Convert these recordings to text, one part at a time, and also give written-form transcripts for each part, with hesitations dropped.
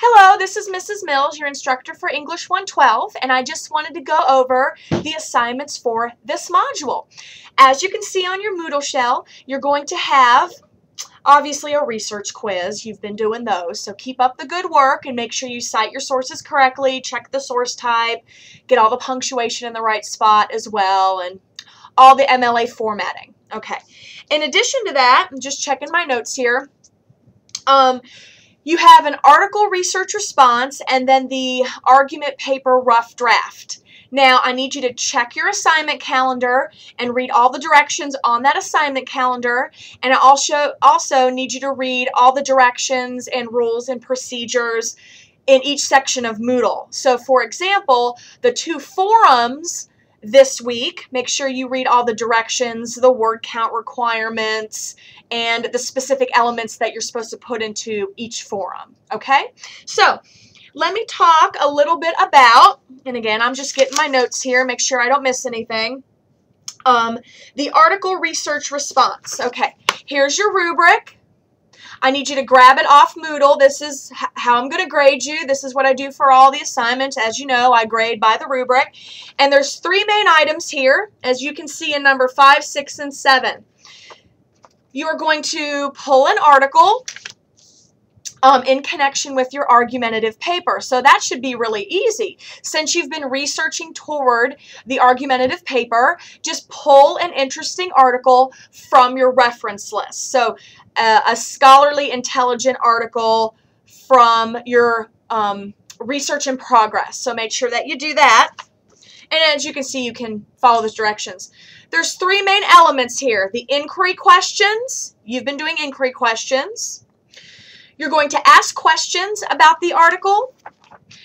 Hello, this is Mrs. Mills, your instructor for English 112, and I just wanted to go over the assignments for this module. As you can see on your Moodle shell, you're going to have obviously a research quiz. You've been doing those, so keep up the good work and make sure you cite your sources correctly, check the source type, get all the punctuation in the right spot as well, and all the MLA formatting. Okay. In addition to that, I'm just checking my notes here. You have an article research response and then the argument paper rough draft. Now, I need you to check your assignment calendar and read all the directions on that assignment calendar. And I also need you to read all the directions and rules and procedures in each section of Moodle. So, for example, the 2 forums this week, make sure you read all the directions, the word count requirements, and the specific elements that you're supposed to put into each forum, okay? So, let me talk a little bit about, and again, I'm just getting my notes here, make sure I don't miss anything, the article research response. Okay, here's your rubric. I need you to grab it off Moodle. This is how I'm going to grade you. This is what I do for all the assignments. As you know, I grade by the rubric. And there's 3 main items here, as you can see in number 5, 6, and 7. You are going to pull an article in connection with your argumentative paper. So that should be really easy. Since you've been researching toward the argumentative paper, just pull an interesting article from your reference list. So a scholarly, intelligent article from your research in progress. So make sure that you do that. And as you can see, you can follow those directions. There's 3 main elements here. The inquiry questions. You've been doing inquiry questions. You're going to ask questions about the article.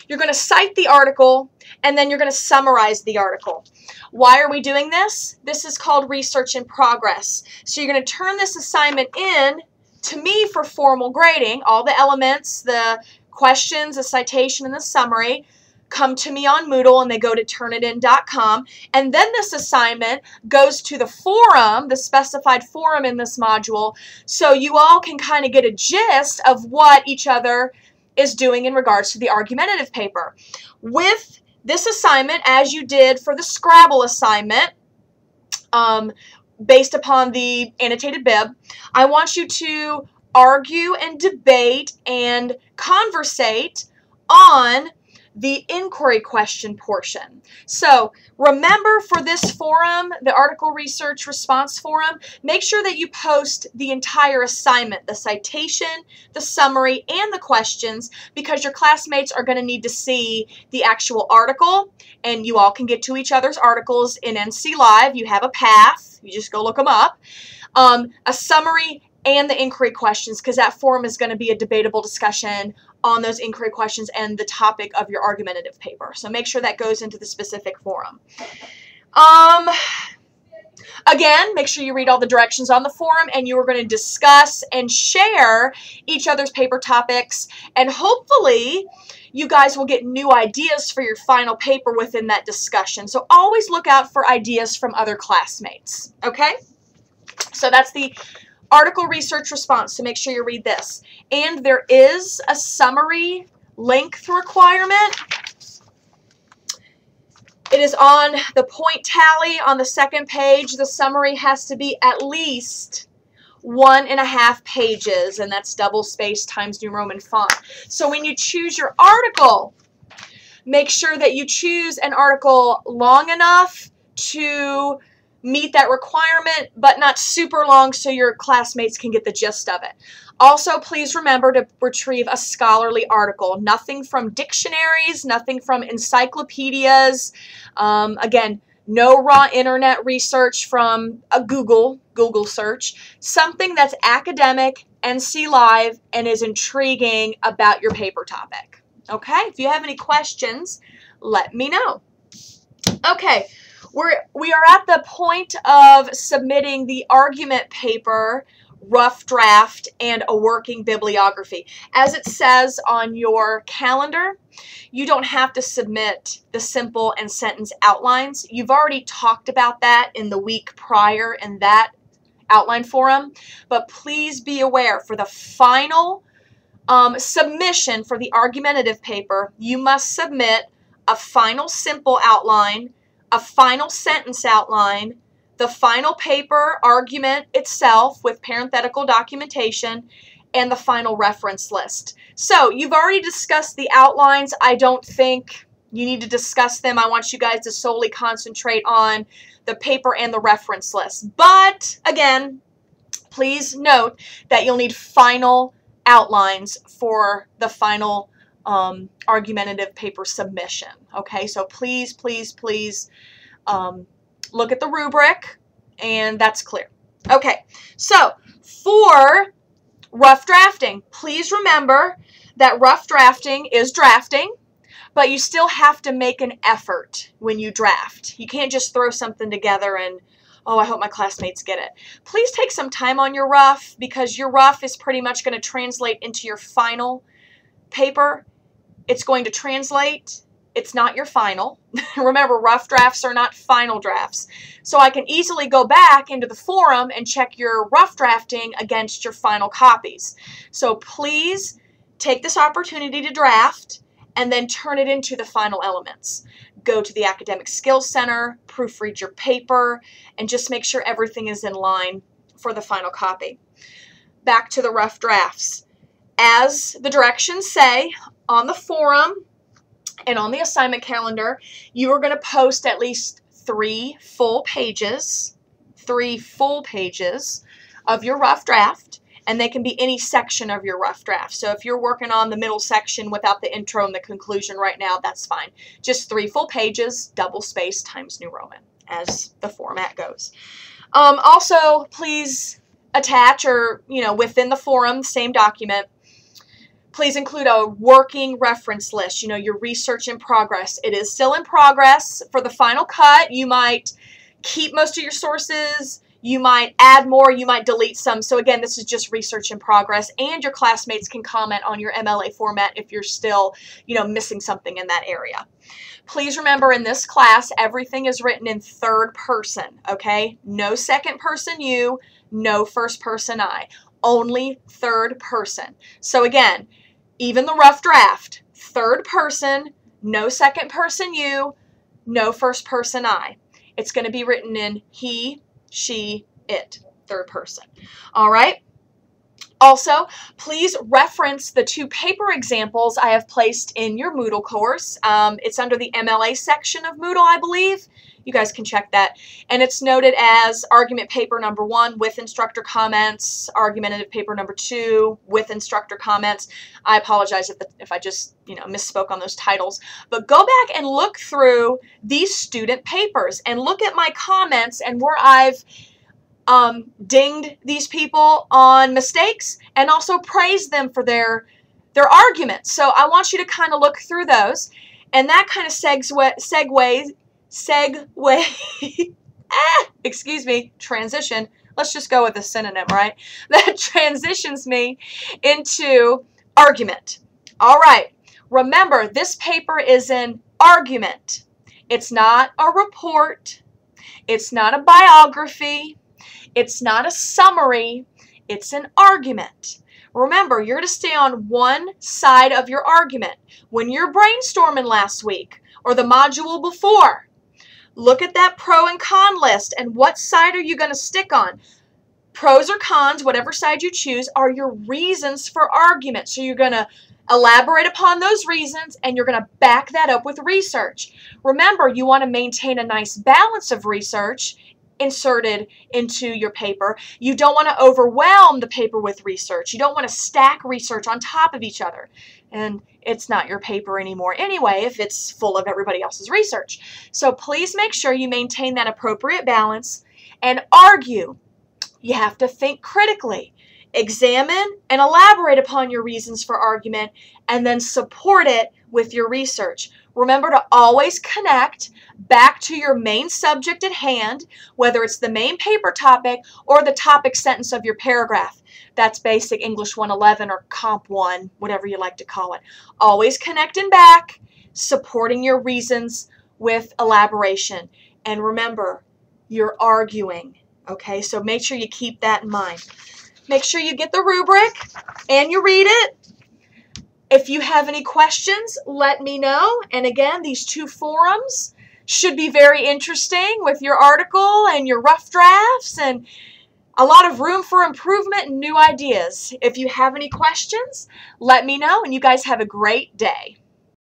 You're going to cite the article, and then you're going to summarize the article. Why are we doing this? This is called research in progress. So you're going to turn this assignment in to me for formal grading. All the elements, the questions, the citation, and the summary come to me on Moodle, and they go to turnitin.com. And then this assignment goes to the forum, the specified forum in this module, so you all can kind of get a gist of what each other is doing in regards to the argumentative paper. With this assignment, as you did for the Scrabble assignment, based upon the annotated bib, I want you to argue and debate and conversate on the inquiry question portion. So remember, for this forum, the article research response forum, make sure that you post the entire assignment, the citation, the summary, and the questions, because your classmates are going to need to see the actual article, and you all can get to each other's articles in NC Live. You have a path. You just go look them up. A summary and the inquiry questions, because that forum is going to be a debatable discussion on those inquiry questions and the topic of your argumentative paper. So make sure that goes into the specific forum. Again, make sure you read all the directions on the forum, and you are going to discuss and share each other's paper topics, and hopefully you guys will get new ideas for your final paper within that discussion. So always look out for ideas from other classmates, okay? So that's the article research response, so make sure you read this. And there is a summary length requirement. It is on the point tally on the 2nd page. The summary has to be at least 1.5 pages, and that's double space times New Roman font. So when you choose your article, make sure that you choose an article long enough to meet that requirement, but not super long so your classmates can get the gist of it. Also, please remember to retrieve a scholarly article. Nothing from dictionaries, nothing from encyclopedias. Again, no raw internet research from a Google search. Something that's academic, NC Live, and is intriguing about your paper topic. Okay? If you have any questions, let me know. Okay. We are at the point of submitting the argument paper, rough draft, and a working bibliography. As it says on your calendar, you don't have to submit the simple and sentence outlines. You've already talked about that in the week prior in that outline forum, but please be aware, for the final submission for the argumentative paper, you must submit a final simple outline, a final sentence outline, the final paper argument itself with parenthetical documentation, and the final reference list. So you've already discussed the outlines. I don't think you need to discuss them. I want you guys to solely concentrate on the paper and the reference list. But again, please note that you'll need final outlines for the final argumentative paper submission. Okay, so please, please, please look at the rubric, and that's clear. Okay, so for rough drafting, please remember that rough drafting is drafting, but you still have to make an effort when you draft. You can't just throw something together and, oh, I hope my classmates get it. Please take some time on your rough, because your rough is pretty much going to translate into your final paper. It's going to translate. It's not your final. Remember, rough drafts are not final drafts. So I can easily go back into the forum and check your rough drafting against your final copies. So please take this opportunity to draft and then turn it into the final elements. Go to the Academic Skills Center, proofread your paper, and just make sure everything is in line for the final copy. Back to the rough drafts. As the directions say, on the forum and on the assignment calendar, you are going to post at least 3 full pages of your rough draft, and they can be any section of your rough draft. So if you're working on the middle section without the intro and the conclusion right now, that's fine. Just 3 full pages, double space, Times New Roman, as the format goes. Also, please attach, or within the forum, same document, please include a working reference list, your research in progress. It is still in progress. For the final cut, you might keep most of your sources, you might add more, you might delete some. So again, this is just research in progress, and your classmates can comment on your MLA format if you're still, missing something in that area. Please remember, in this class, everything is written in third person, okay? No second person you, no first person I, only third person. So again, even the rough draft, third person, no second person you, no first person I. It's going to be written in he, she, it, third person. All right? Also, please reference the 2 paper examples I have placed in your Moodle course. It's under the MLA section of Moodle, I believe. You guys can check that. And it's noted as argument paper number 1 with instructor comments, argumentative paper number 2 with instructor comments. I apologize if I just, misspoke on those titles. But go back and look through these student papers and look at my comments and where I've dinged these people on mistakes and also praised them for their arguments. So I want you to kind of look through those, and that kind of transition. Let's just go with a synonym, right? That transitions me into argument. All right. Remember, this paper is an argument. It's not a report. It's not a biography. It's not a summary. It's an argument. Remember, you're to stay on one side of your argument. When you're brainstorming last week or the module before, look at that pro and con list, and what side are you going to stick on? Pros or cons, whatever side you choose, are your reasons for argument. So you're going to elaborate upon those reasons, and you're going to back that up with research. Remember, you want to maintain a nice balance of research inserted into your paper. You don't want to overwhelm the paper with research. You don't want to stack research on top of each other. And it's not your paper anymore anyway if it's full of everybody else's research. So please make sure you maintain that appropriate balance and argue. You have to think critically. Examine and elaborate upon your reasons for argument, and then support it with your research. Remember to always connect back to your main subject at hand, whether it's the main paper topic or the topic sentence of your paragraph. That's Basic English 111 or Comp 1, whatever you like to call it. Always connecting back, supporting your reasons with elaboration. And remember, you're arguing, okay? So make sure you keep that in mind. Make sure you get the rubric and you read it. If you have any questions, let me know. And again, these 2 forums should be very interesting with your article and your rough drafts and a lot of room for improvement and new ideas. If you have any questions, let me know, and you guys have a great day.